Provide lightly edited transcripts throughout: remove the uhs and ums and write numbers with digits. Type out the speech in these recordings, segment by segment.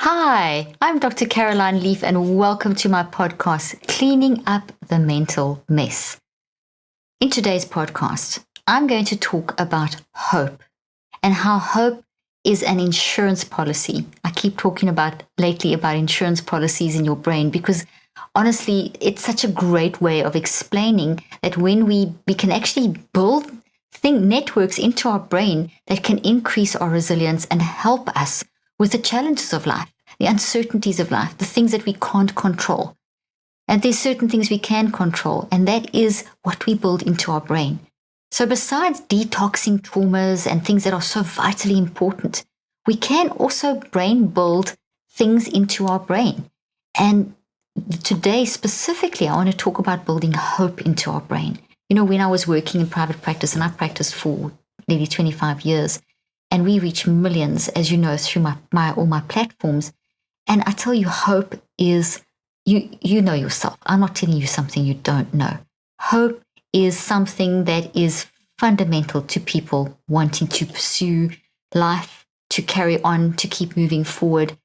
Hi, I'm Dr. Caroline Leaf, and welcome to my podcast, Cleaning Up the Mental Mess. In today's podcast, I'm going to talk about hope and how hope is an insurance policy. I keep talking about lately about insurance policies in your brain because honestly, it's such a great way of explaining that when we can actually build networks into our brain that can increase our resilience and help us with the challenges of life, the uncertainties of life, the things that we can't control. And there's certain things we can control, and that is what we build into our brain. So besides detoxing traumas and things that are so vitally important, we can also brain build things into our brain. And today specifically, I want to talk about building hope into our brain. You know, when I was working in private practice, and I practiced for nearly 25 years, and we reach millions, as you know, through all my platforms. And I tell you, hope is, you know yourself. I'm not telling you something you don't know. Hope is something that is fundamental to people wanting to pursue life, to carry on, to keep moving forward.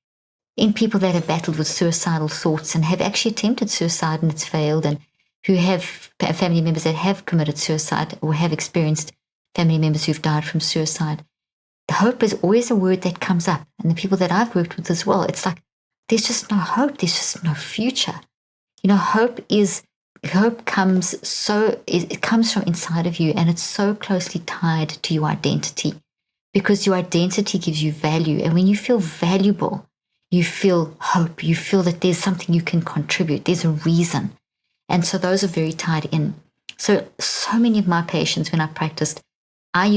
In people that have battled with suicidal thoughts and have actually attempted suicide and it's failed, and who have family members that have committed suicide or have experienced family members who've died from suicide. Hope is always a word that comes up. And the people that I've worked with as well, it's like, there's just no hope. There's just no future. You know, hope comes it comes from inside of you, and it's so closely tied to your identity, because your identity gives you value. And when you feel valuable, you feel hope. You feel that there's something you can contribute. There's a reason. And so those are very tied in. So many of my patients, when I practiced, I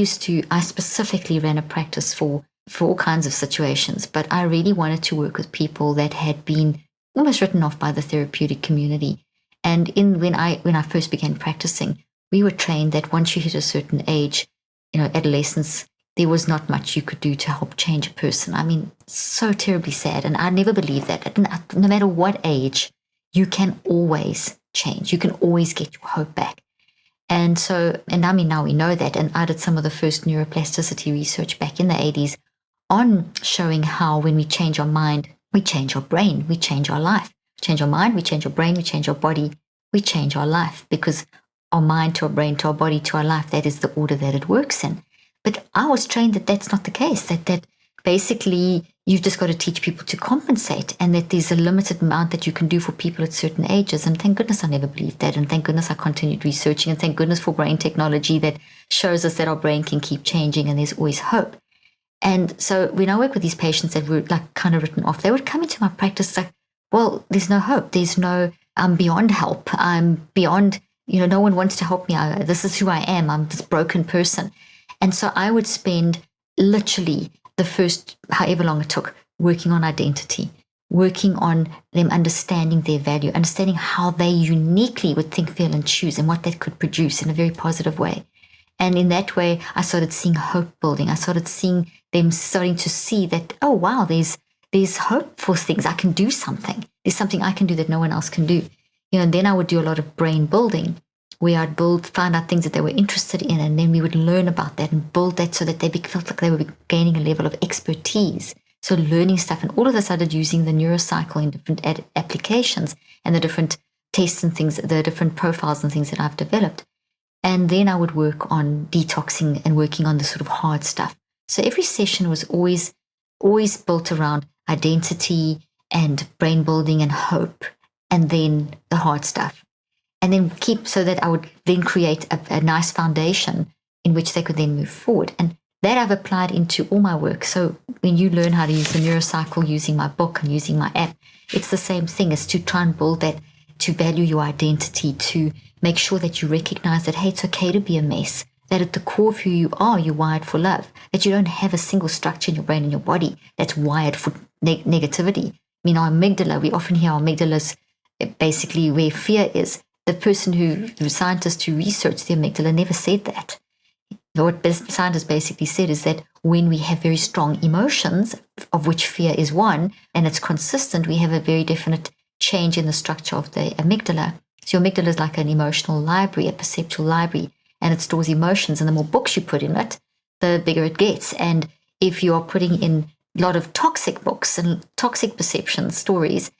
specifically ran a practice for all kinds of situations, but I really wanted to work with people that had been almost written off by the therapeutic community. And when I first began practicing, we were trained that once you hit a certain age, you know, adolescence, there was not much you could do to help change a person. I mean, so terribly sad. And I never believed that. No matter what age, you can always change. You can always get your hope back. And I mean, now we know that. And I did some of the first neuroplasticity research back in the 80s on showing how when we change our mind, we change our brain, we change our life. Change our mind, we change our brain, we change our body, we change our life, because our mind to our brain to our body to our life, that is the order that it works in. But I was trained that that's not the case, that basically you've just got to teach people to compensate, and that there's a limited amount that you can do for people at certain ages. And thank goodness I never believed that. And thank goodness I continued researching. And thank goodness for brain technology that shows us that our brain can keep changing and there's always hope. And so when I work with these patients that were like kind of written off, they would come into my practice like, well, there's no hope. I'm beyond help. I'm beyond, no one wants to help me. This is who I am. I'm this broken person. And so I would spend literally the first, however long it took, working on identity, working on them understanding their value, understanding how they uniquely would think, feel, and choose, and what that could produce in a very positive way. And in that way, I started seeing hope building. I started seeing them starting to see that, oh, wow, there's hope for things. I can do something. There's something I can do that no one else can do. And then I would do a lot of brain building, where I'd find out things that they were interested in, and then we would learn about that and build that so that they felt like they were gaining a level of expertise. So learning stuff, and all of this I did using the Neurocycle in different applications and the different tests and things, the different profiles and things that I've developed. And then I would work on detoxing and working on the sort of hard stuff. So every session was always built around identity and brain building and hope, and then the hard stuff. And then so that I would then create a nice foundation in which they could then move forward. And that I've applied into all my work. So when you learn how to use the Neurocycle using my book and using my app, it's the same thing as to try and build that, to value your identity, to make sure that you recognize that, hey, it's okay to be a mess, that at the core of who you are, you're wired for love, that you don't have a single structure in your brain and your body that's wired for negativity. I mean, our amygdala, we often hear our amygdala's basically where fear is. The scientists who researched the amygdala never said that. What scientists basically said is that when we have very strong emotions, of which fear is one, and it's consistent, we have a very definite change in the structure of the amygdala. So your amygdala is like an emotional library, a perceptual library, and it stores emotions. And the more books you put in it, the bigger it gets. And if you are putting in a lot of toxic toxic books and toxic perceptions, stories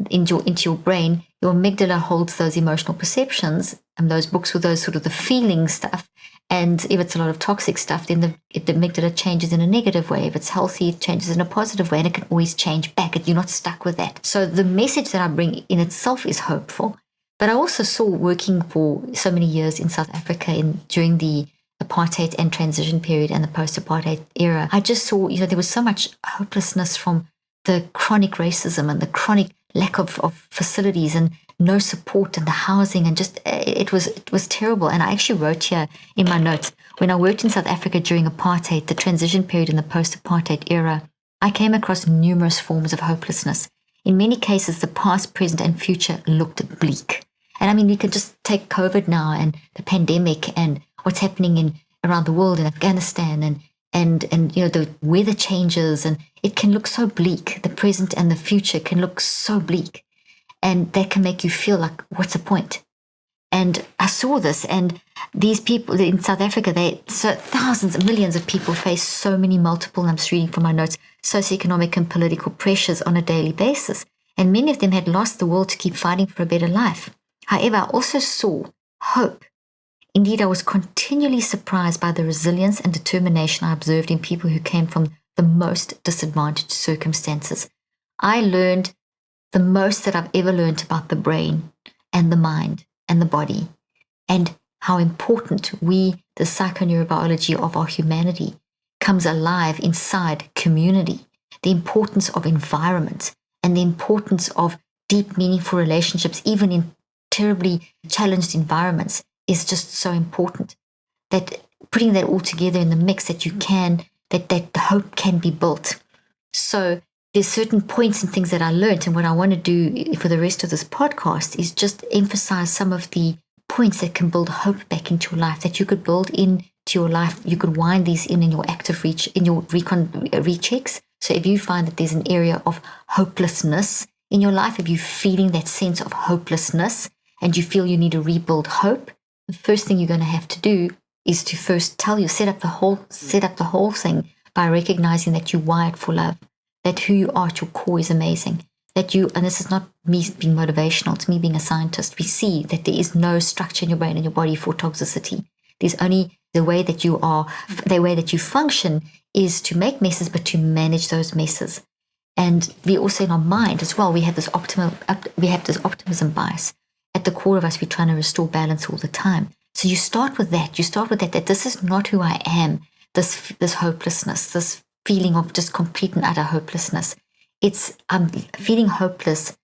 into your brain, your amygdala holds those emotional perceptions and those books with those sort of the feeling stuff. And if it's a lot of toxic stuff, then the amygdala changes in a negative way. If it's healthy, it changes in a positive way, and it can always change back. You're not stuck with that. So the message that I bring in itself is hopeful. But I also saw, working for so many years in South Africa during the apartheid and transition period and the post-apartheid era, I just saw, there was so much hopelessness from the chronic racism and the chronic lack of facilities and no support and the housing, and just it was terrible. And I actually wrote here in my notes, when I worked in South Africa during apartheid, the transition period in the post-apartheid era, I came across numerous forms of hopelessness. In many cases, the past, present, and future looked bleak. And I mean, we can just take COVID now and the pandemic and what's happening around the world in Afghanistan and the weather changes, and it can look so bleak. The present and the future can look so bleak, and that can make you feel like, what's the point? And I saw this, and these people in South Africa, thousands and millions of people face so many multiple, and I'm just reading from my notes, socioeconomic and political pressures on a daily basis. And many of them had lost the will to keep fighting for a better life. However, I also saw hope. Indeed, I was continually surprised by the resilience and determination I observed in people who came from the most disadvantaged circumstances. I learned the most that I've ever learned about the brain and the mind and the body, and how important the psychoneurobiology of our humanity, comes alive inside community, the importance of environment and the importance of deep, meaningful relationships, even in terribly challenged environments, is just so important. That putting that all together in the mix, that hope can be built. So there's certain points and things that I learned, and what I want to do for the rest of this podcast is just emphasize some of the points that can build hope back into your life, that you could build into your life. You could wind these in your active reach, in your rechecks. So if you find that there's an area of hopelessness in your life, if you're feeling that sense of hopelessness and you feel you need to rebuild hope, the first thing you're going to have to do is to first set up the whole thing by recognizing that you're wired for love, that who you are at your core is amazing, and this is not me being motivational, it's me being a scientist. We see that there is no structure in your brain and your body for toxicity. There's only the way that you function is to make messes, but to manage those messes. And we also, in our mind as well, we have this optimism bias. At the core of us, we're trying to restore balance all the time. So you start with that. That this is not who I am, this hopelessness, this feeling of just complete and utter hopelessness. I'm feeling hopeless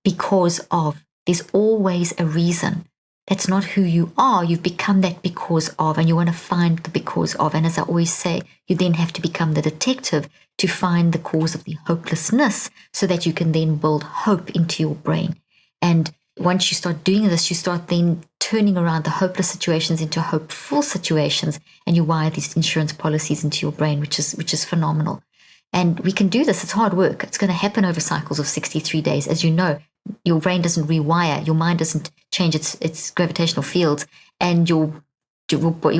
because of, there's always a reason. That's not who you are. You've become that because of, and you want to find the because of. And as I always say, you then have to become the detective to find the cause of the hopelessness so that you can then build hope into your brain. And once you start doing this, you start then turning around the hopeless situations into hopeful situations, and you wire these insurance policies into your brain, which is phenomenal. And we can do this. It's hard work. It's going to happen over cycles of 63 days. As you know, your brain doesn't rewire, your mind doesn't change its gravitational fields, and your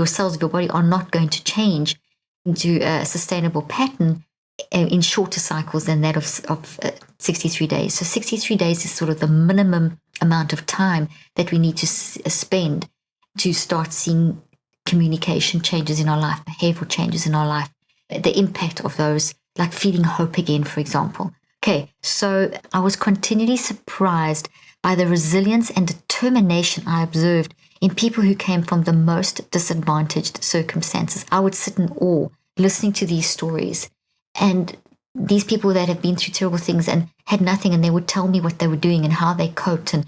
cells of your body are not going to change into a sustainable pattern in shorter cycles than that of 63 days. So 63 days is sort of the minimum amount of time that we need to spend to start seeing communication changes in our life, behavioral changes in our life, the impact of those, like feeling hope again, for example. Okay, so I was continually surprised by the resilience and determination I observed in people who came from the most disadvantaged circumstances. I would sit in awe listening to these stories, and these people that have been through terrible things and had nothing, and they would tell me what they were doing and how they coped, and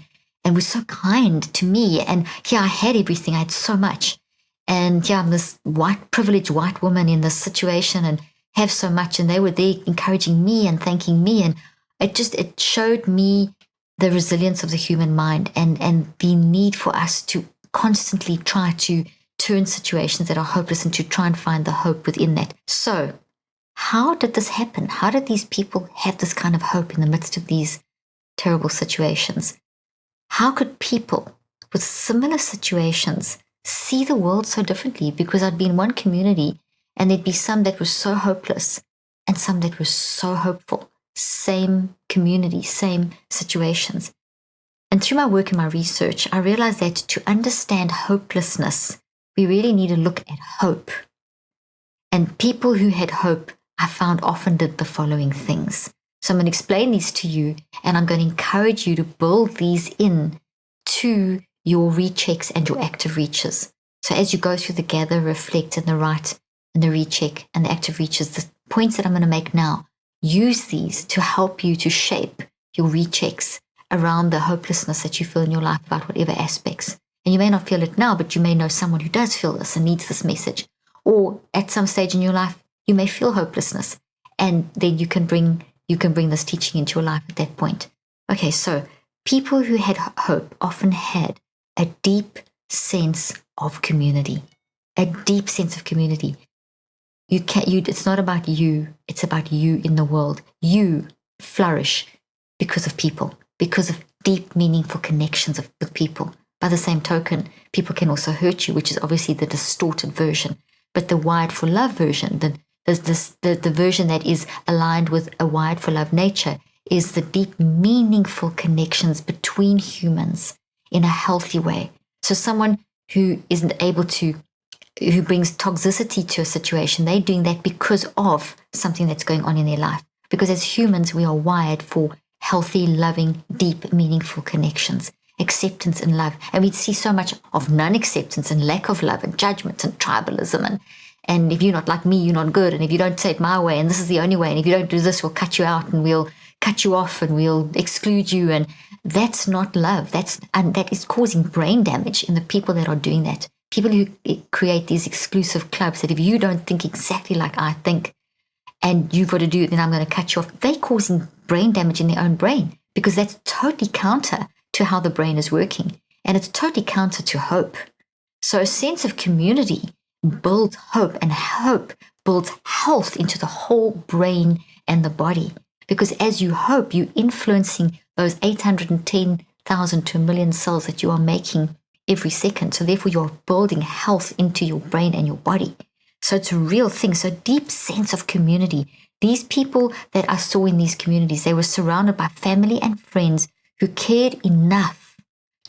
were so kind to me. And here I had everything, I had so much. And I'm this privileged white woman in this situation and have so much, and they were there encouraging me and thanking me. And it showed me the resilience of the human mind and the need for us to constantly try to turn situations that are hopeless and to try and find the hope within that. So how did this happen? How did these people have this kind of hope in the midst of these terrible situations? How could people with similar situations see the world so differently? Because I'd be in one community and there'd be some that were so hopeless, and some that were so hopeful. Same community, same situations. And through my work and my research, I realized that to understand hopelessness, we really need to look at hope. And people who had hope, I found often did the following things. So I'm going to explain these to you, and I'm going to encourage you to build these in to your rechecks and your active reaches. So as you go through the gather, reflect, and the write, and the recheck, and the active reaches, the points that I'm going to make now, use these to help you to shape your rechecks around the hopelessness that you feel in your life about whatever aspects. And you may not feel it now, but you may know someone who does feel this and needs this message. Or at some stage in your life, you may feel hopelessness, and then you can bring this teaching into your life at that point. Okay, so people who had hope often had a deep sense of community. A deep sense of community. It's not about you, it's about you in the world. You flourish because of people, because of deep, meaningful connections with people. By the same token, people can also hurt you, which is obviously the distorted version. But the wired for love version, the version that is aligned with a wired for love nature, is the deep, meaningful connections between humans in a healthy way. So someone who isn't able to, who brings toxicity to a situation, they're doing that because of something that's going on in their life. Because as humans, we are wired for healthy, loving, deep, meaningful connections, acceptance and love. And we see so much of non-acceptance and lack of love and judgment and tribalism. And if you're not like me, you're not good. And if you don't say it my way, and this is the only way, and if you don't do this, we'll cut you out and we'll cut you off and we'll exclude you. And that's not love. That is causing brain damage in the people that are doing that. People who create these exclusive clubs that if you don't think exactly like I think and you've got to do it, then I'm going to cut you off. They're causing brain damage in their own brain because that's totally counter to how the brain is working. And it's totally counter to hope. So a sense of community builds hope, and hope builds health into the whole brain and the body. Because as you hope, you're influencing those 810,000 to 1 million cells that you are making every second. So therefore, you're building health into your brain and your body. So it's a real thing. So deep sense of community. These people that I saw in these communities, they were surrounded by family and friends who cared enough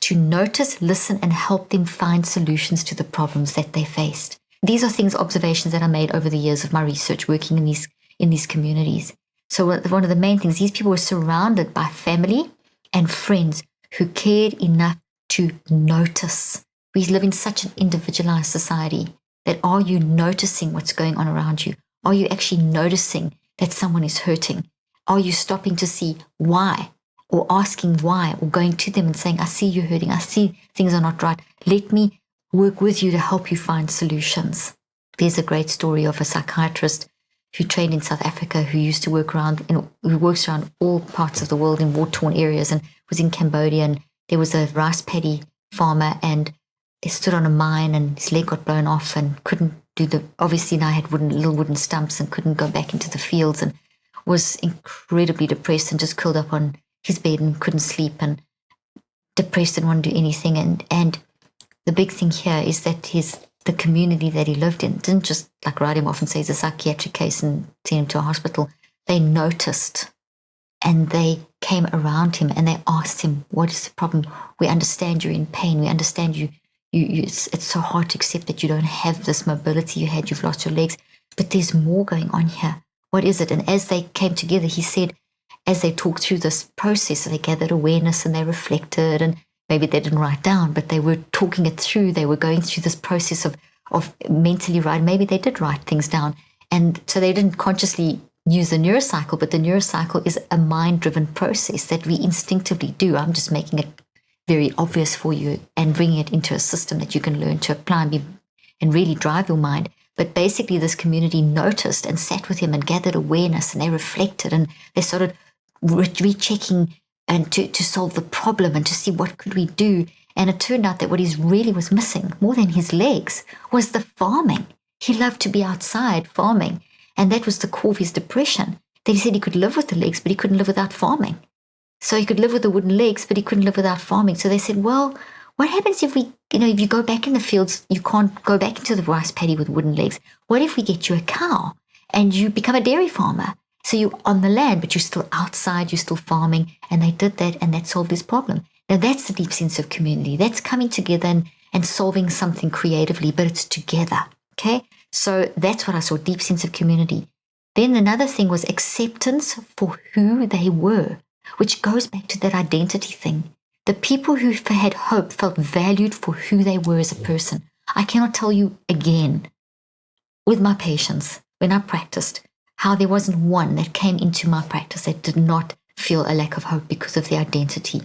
to notice, listen, and help them find solutions to the problems that they faced. These are observations that I made over the years of my research working in these communities. So one of the main things, these people were surrounded by family and friends who cared enough to notice. We live in such an individualized society that are you noticing what's going on around you? Are you actually noticing that someone is hurting? Are you stopping to see why? Or asking why, or going to them and saying, I see you hurting, I see things are not right. Let me work with you to help you find solutions. There's a great story of a psychiatrist who trained in South Africa, who used to work around, who works around all parts of the world in war-torn areas, and was in Cambodia, and there was a rice paddy farmer, and he stood on a mine, and his leg got blown off, and couldn't do obviously now had little wooden stumps, and couldn't go back into the fields, and was incredibly depressed, and just curled up on his bed and couldn't sleep, and depressed, didn't want to do anything. And the big thing here is that the community that he lived in didn't just like write him off and say it's a psychiatric case and send him to a hospital. They noticed, and they came around him, and they asked him, what is the problem? We understand you're in pain. We understand you it's so hard to accept that you don't have this mobility you had. You've lost your legs, but there's more going on here. What is it? And as they came together, he said, as they talked through this process, they gathered awareness and they reflected, and maybe they didn't write down, but they were talking it through. They were going through this process of mentally writing. Maybe they did write things down. And so they didn't consciously use the neurocycle, but the neurocycle is a mind-driven process that we instinctively do. I'm just making it very obvious for you and bringing it into a system that you can learn to apply and really drive your mind. But basically this community noticed and sat with him and gathered awareness, and they reflected, and they started rechecking and to solve the problem and to see what could we do. And it turned out that what he really was missing, more than his legs, was the farming. He loved to be outside farming. And that was the core of his depression. That he said he could live with the legs, but he couldn't live without farming. So he could live with the wooden legs, but he couldn't live without farming. So they said, well, what happens if if you go back in the fields, you can't go back into the rice paddy with wooden legs. What if we get you a cow? and you become a dairy farmer. So you're on the land, but you're still outside, you're still farming, and they did that, and that solved this problem. Now that's the deep sense of community. That's coming together and solving something creatively, but it's together, okay? So that's what I saw, deep sense of community. Then another thing was acceptance for who they were, which goes back to that identity thing. The people who had hope felt valued for who they were as a person. I cannot tell you again, with my patients, when I practiced, how there wasn't one that came into my practice that did not feel a lack of hope because of their identity.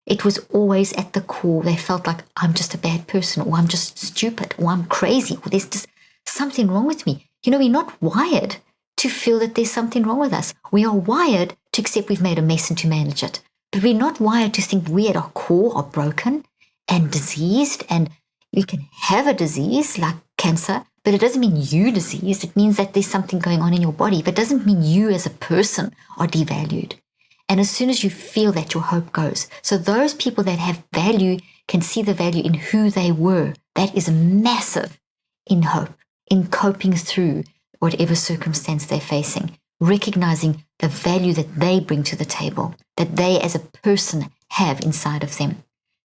It was always at the core. They felt like, I'm just a bad person, or I'm just stupid, or I'm crazy, or there's just something wrong with me. We're not wired to feel that there's something wrong with us. We are wired to accept we've made a mess and to manage it. But we're not wired to think we at our core are broken and diseased, and you can have a disease like cancer, but it doesn't mean you diseased. It means that there's something going on in your body, but it doesn't mean you as a person are devalued. And as soon as you feel that, your hope goes. So those people that have value can see the value in who they were. That is massive in hope, in coping through whatever circumstance they're facing, recognizing the value that they bring to the table, that they as a person have inside of them.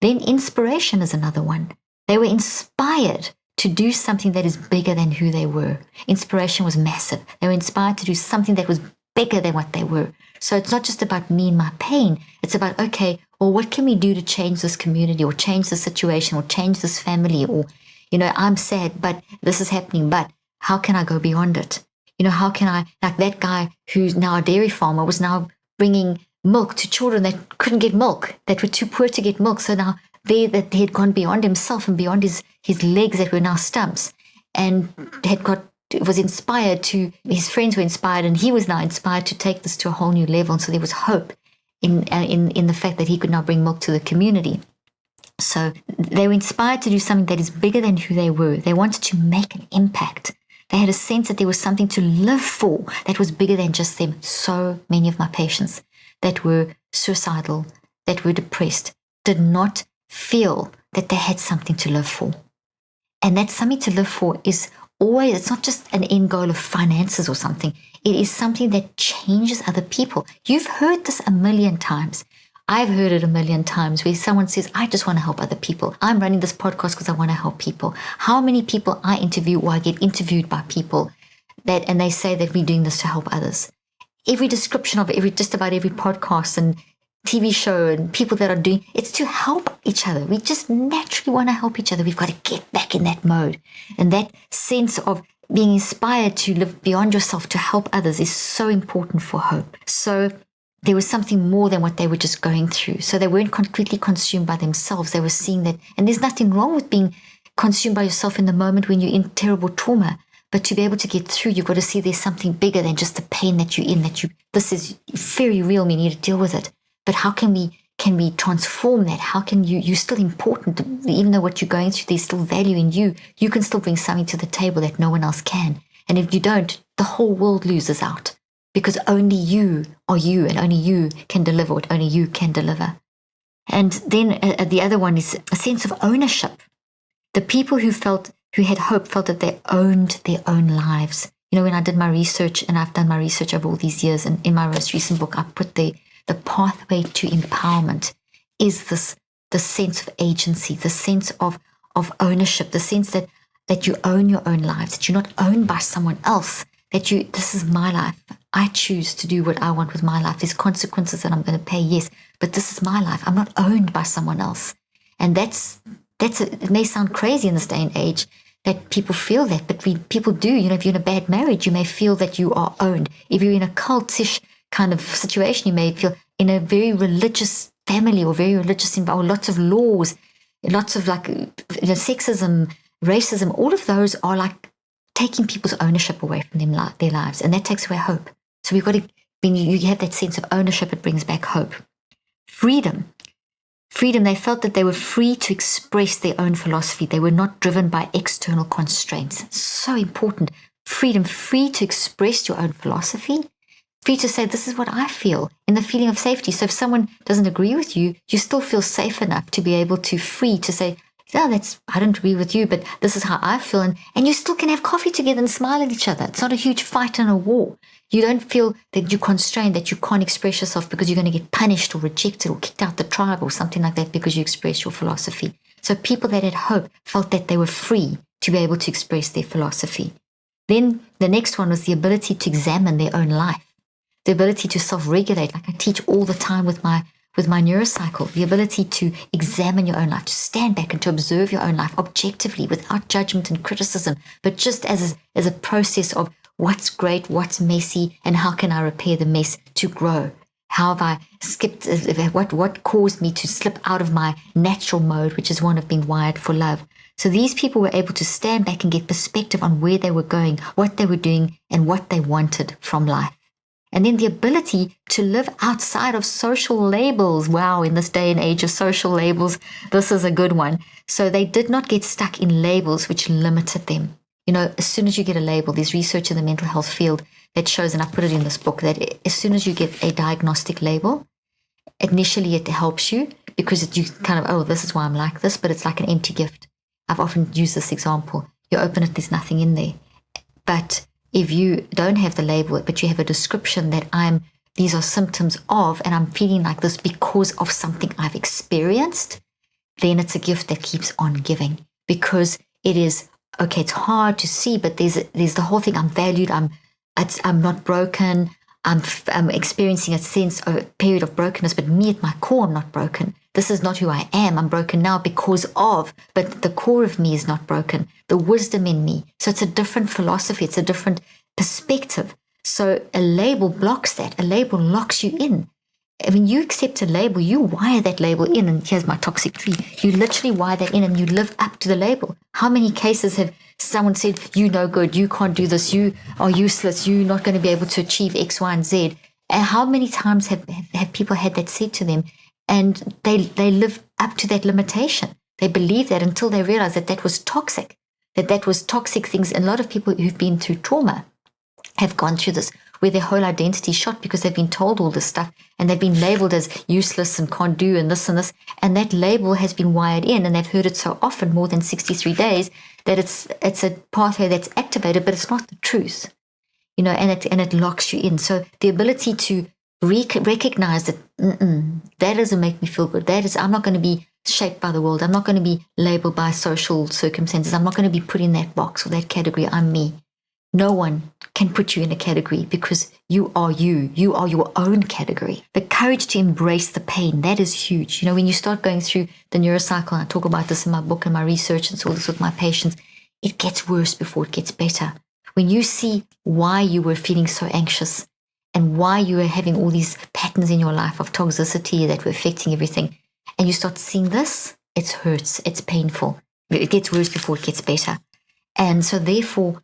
Then inspiration is another one. They were inspired to do something that is bigger than who they were. Inspiration was massive. They were inspired to do something that was bigger than what they were. So it's not just about me and my pain. It's about, okay, well, what can we do to change this community, or change the situation, or change this family, or, I'm sad, but this is happening, but how can I go beyond it? How can I, like that guy who's now a dairy farmer was now bringing milk to children that couldn't get milk, that were too poor to get milk. So now they had gone beyond himself and beyond his legs that were now stumps, and was inspired to, his friends were inspired, and he was now inspired to take this to a whole new level. And so there was hope in the fact that he could now bring milk to the community. So they were inspired to do something that is bigger than who they were. They wanted to make an impact. They had a sense that there was something to live for that was bigger than just them. So many of my patients that were suicidal, that were depressed, did not feel that they had something to live for. And that something to live for is always, it's not just an end goal of finances or something. It is something that changes other people. You've heard this a million times. I've heard it a million times where someone says, I just want to help other people. I'm running this podcast because I want to help people. How many people I interview, or I get interviewed by people and they say that we're doing this to help others. Every description of just about every podcast and TV show and people that are doing, it's to help each other. We just naturally want to help each other. We've got to get back in that mode. And that sense of being inspired to live beyond yourself to help others is so important for hope. So there was something more than what they were just going through. So they weren't completely consumed by themselves. They were seeing that, and there's nothing wrong with being consumed by yourself in the moment when you're in terrible trauma. But to be able to get through, you've got to see there's something bigger than just the pain that you're in, this is very real, we need to deal with it. But how can we transform that? How can you're still important, even though what you're going through, there's still value in you. You can still bring something to the table that no one else can. And if you don't, the whole world loses out. Because only you are you, and only you can deliver what only you can deliver. And then the other one is a sense of ownership. The people who had hope felt that they owned their own lives. When I did my research, and I've done my research over all these years, and in my most recent book, I put the pathway to empowerment is the sense of agency, the sense of ownership, the sense that you own your own lives, that you're not owned by someone else, this is my life. I choose to do what I want with my life. There's consequences that I'm going to pay, yes, but this is my life. I'm not owned by someone else. And it may sound crazy in this day and age that people feel that, but people do. If you're in a bad marriage, you may feel that you are owned. If you're in a cultish kind of situation, you may feel in a very religious family or very religious environment, lots of laws, lots of sexism, racism, all of those are like taking people's ownership away from their lives, and that takes away hope. So we've got to, when you have that sense of ownership, it brings back hope. Freedom, they felt that they were free to express their own philosophy. They were not driven by external constraints. So important. Freedom, free to express your own philosophy, free to say, this is what I feel, in the feeling of safety. So if someone doesn't agree with you, you still feel safe enough to be able to free to say, Oh, I don't agree with you, but this is how I feel. And you still can have coffee together and smile at each other. It's not a huge fight and a war. You don't feel that you're constrained, that you can't express yourself because you're going to get punished or rejected or kicked out the tribe or something like that because you express your philosophy. So people that had hope felt that they were free to be able to express their philosophy. Then the next one was the ability to examine their own life, the ability to self-regulate, like I teach all the time with my Neurocycle, the ability to examine your own life, to stand back and to observe your own life objectively without judgment and criticism, but just as a process of what's great, what's messy, and how can I repair the mess to grow? How have I skipped, what caused me to slip out of my natural mode, which is one of being wired for love? So these people were able to stand back and get perspective on where they were going, what they were doing, and what they wanted from life. And then the ability to live outside of social labels. Wow, in this day and age of social labels, this is a good one. So they did not get stuck in labels which limited them. You know, as soon as you get a label, there's research in the mental health field that shows, and I put it in this book, that as soon as you get a diagnostic label, initially it helps you because you kind of, oh, this is why I'm like this, but it's like an empty gift. I've often used this example. You open it, there's nothing in there. But if you don't have the label, but you have a description that these are symptoms of, and I'm feeling like this because of something I've experienced, then it's a gift that keeps on giving, because it is, okay, it's hard to see, but there's the whole thing. I'm valued. I'm not broken. I'm experiencing a period of brokenness, but me at my core, I'm not broken. This is not who I am. I'm broken now because of, but the core of me is not broken. The wisdom in me. So it's a different philosophy. It's a different perspective. So a label blocks that. A label locks you in. When you accept a label, you wire that label in, and here's my toxic tree. You literally wire that in and you live up to the label. How many cases have someone said, you no good, you can't do this, you are useless, you're not going to be able to achieve X, Y, and Z? And how many times have people had that said to them? And they live up to that limitation. They believe that until they realize that was toxic, that was toxic things. And a lot of people who've been through trauma have gone through this, where their whole identity is shot because they've been told all this stuff and they've been labeled as useless and can't do and this and this. And that label has been wired in, and they've heard it so often, more than 63 days, that it's a pathway that's activated, but it's not the truth, you know, and it locks you in. So the ability to recognize that that doesn't make me feel good. I'm not going to be shaped by the world. I'm not going to be labeled by social circumstances. I'm not going to be put in that box or that category. I'm me. No one can put you in a category because you are you. You are your own category. The courage to embrace the pain, that is huge. You know, when you start going through the Neurocycle, and I talk about this in my book and my research and so this with my patients, it gets worse before it gets better. When you see why you were feeling so anxious and why you were having all these patterns in your life of toxicity that were affecting everything, and you start seeing this, it hurts, it's painful. It gets worse before it gets better. And so therefore,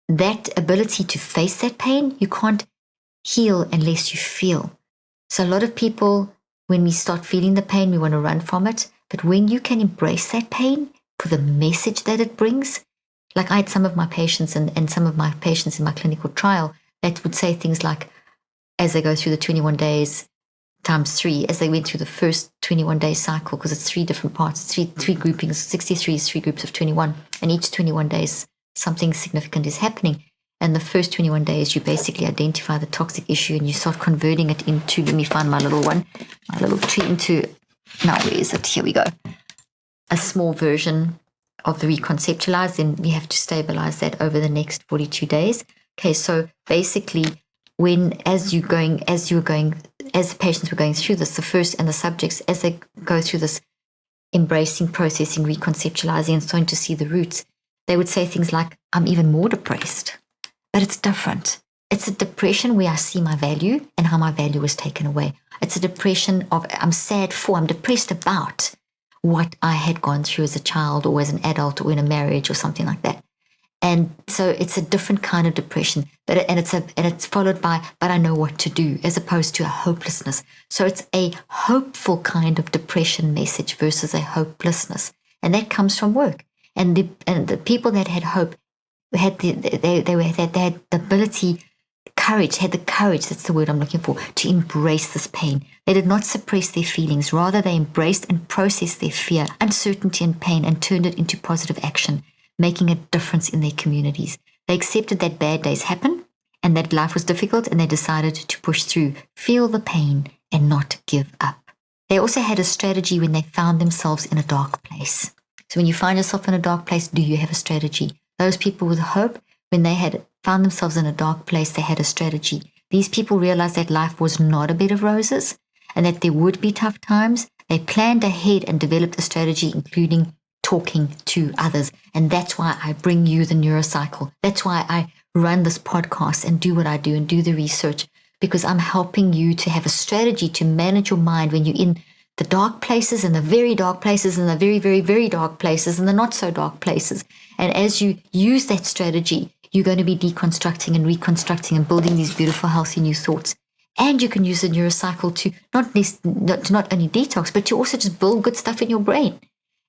that ability to face that pain, you can't heal unless you feel. So a lot of people, when we start feeling the pain, we want to run from it. But when you can embrace that pain for the message that it brings, like I had some of my patients and some of my patients in my clinical trial that would say things like, as they go through the 21 days times 3, as they went through the first 21-day cycle, because it's 3 different parts, three groupings, 63 is 3 groups of 21, and each 21 days something significant is happening. And the first 21 days, you basically identify the toxic issue and you start converting it into, let me find my little tree, into, now where is it? Here we go. A small version of the reconceptualize, then we have to stabilize that over the next 42 days. Okay, so basically, as the patients were going through this, the first and the subjects, as they go through this embracing, processing, reconceptualizing, and starting to see the roots, they would say things like, I'm even more depressed. But it's different. It's a depression where I see my value and how my value was taken away. It's a depression of, I'm depressed about what I had gone through as a child or as an adult or in a marriage or something like that. And so it's a different kind of depression, it's followed by, but I know what to do, as opposed to a hopelessness. So it's a hopeful kind of depression message versus a hopelessness. And that comes from work. And the people that had hope had the ability had the courage, that's the word I'm looking for, to embrace this pain. They did not suppress their feelings. Rather, they embraced and processed their fear, uncertainty, and pain and turned it into positive action, making a difference in their communities. They accepted that bad days happen and that life was difficult, and they decided to push through, feel the pain, and not give up. They also had a strategy when they found themselves in a dark place. So when you find yourself in a dark place, do you have a strategy? Those people with hope, when they had found themselves in a dark place, they had a strategy. These people realized that life was not a bed of roses and that there would be tough times. They planned ahead and developed a strategy, including talking to others. And that's why I bring you the Neurocycle. That's why I run this podcast and do what I do and do the research, because I'm helping you to have a strategy to manage your mind when you're in the dark places and the very dark places and the very, very, very dark places and the not so dark places. And as you use that strategy, you're going to be deconstructing and reconstructing and building these beautiful, healthy new thoughts. And you can use the Neurocycle to not only detox, but to also just build good stuff in your brain.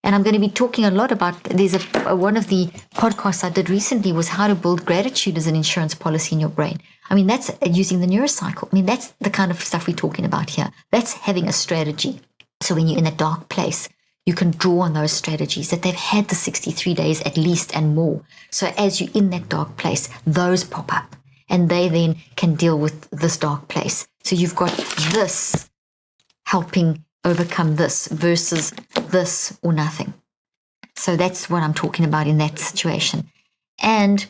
And I'm going to be talking a lot about, one of the podcasts I did recently was how to build gratitude as an insurance policy in your brain. I mean, that's using the Neurocycle. I mean, that's the kind of stuff we're talking about here. That's having a strategy. So when you're in a dark place, you can draw on those strategies that they've had the 63 days at least and more. So as you're in that dark place, those pop up and they then can deal with this dark place. So you've got this helping overcome this versus this or nothing. So that's what I'm talking about in that situation. And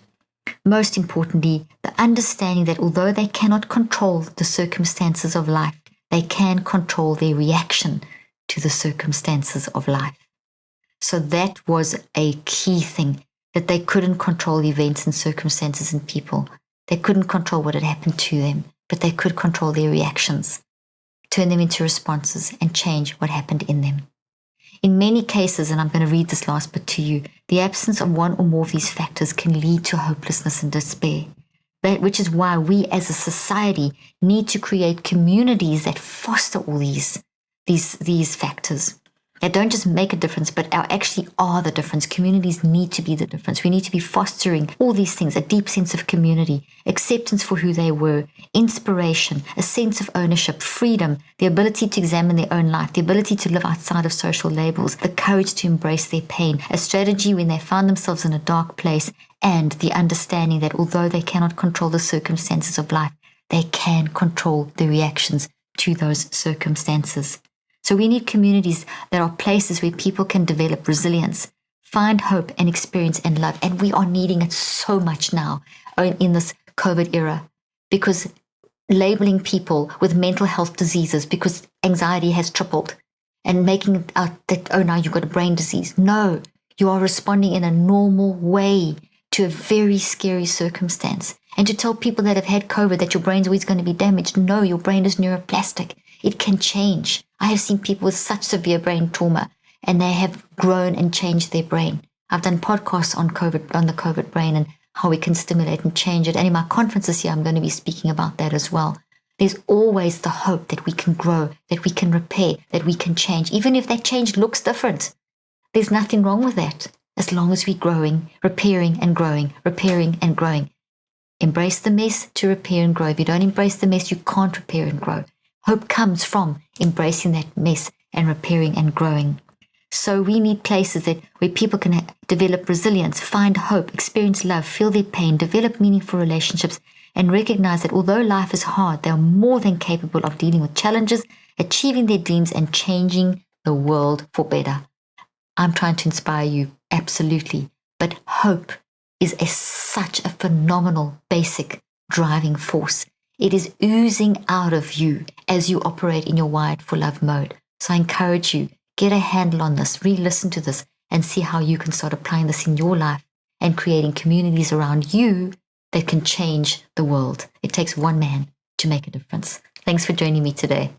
most importantly, the understanding that although they cannot control the circumstances of life, they can control their reaction to the circumstances of life. So that was a key thing, that they couldn't control events and circumstances and people. They couldn't control what had happened to them, but they could control their reactions, turn them into responses, and change what happened in them. In many cases, and I'm going to read this last bit to you, the absence of one or more of these factors can lead to hopelessness and despair. Which is why we as a society need to create communities that foster all these factors, that don't just make a difference, but actually are the difference. Communities need to be the difference. We need to be fostering all these things: a deep sense of community, acceptance for who they were, inspiration, a sense of ownership, freedom, the ability to examine their own life, the ability to live outside of social labels, the courage to embrace their pain, a strategy when they found themselves in a dark place, and the understanding that although they cannot control the circumstances of life, they can control the reactions to those circumstances. So we need communities that are places where people can develop resilience, find hope and experience and love. And we are needing it so much now in this COVID era, because labeling people with mental health diseases because anxiety has tripled and making it out that, oh, now you've got a brain disease. No, you are responding in a normal way to a very scary circumstance. And to tell people that have had COVID that your brain's always going to be damaged, no, your brain is neuroplastic. It can change. I have seen people with such severe brain trauma and they have grown and changed their brain. I've done podcasts on the COVID brain and how we can stimulate and change it. And in my conferences here, I'm going to be speaking about that as well. There's always the hope that we can grow, that we can repair, that we can change, even if that change looks different. There's nothing wrong with that, as long as we're growing, repairing and growing, repairing and growing. Embrace the mess to repair and grow. If you don't embrace the mess, you can't repair and grow. Hope comes from embracing that mess and repairing and growing. So we need places where people can develop resilience, find hope, experience love, feel their pain, develop meaningful relationships, and recognize that although life is hard, they are more than capable of dealing with challenges, achieving their dreams, and changing the world for better. I'm trying to inspire you, absolutely. But hope is such a phenomenal, basic driving force. It is oozing out of you as you operate in your wired for love mode. So I encourage you, get a handle on this, re-listen to this, and see how you can start applying this in your life and creating communities around you that can change the world. It takes one man to make a difference. Thanks for joining me today.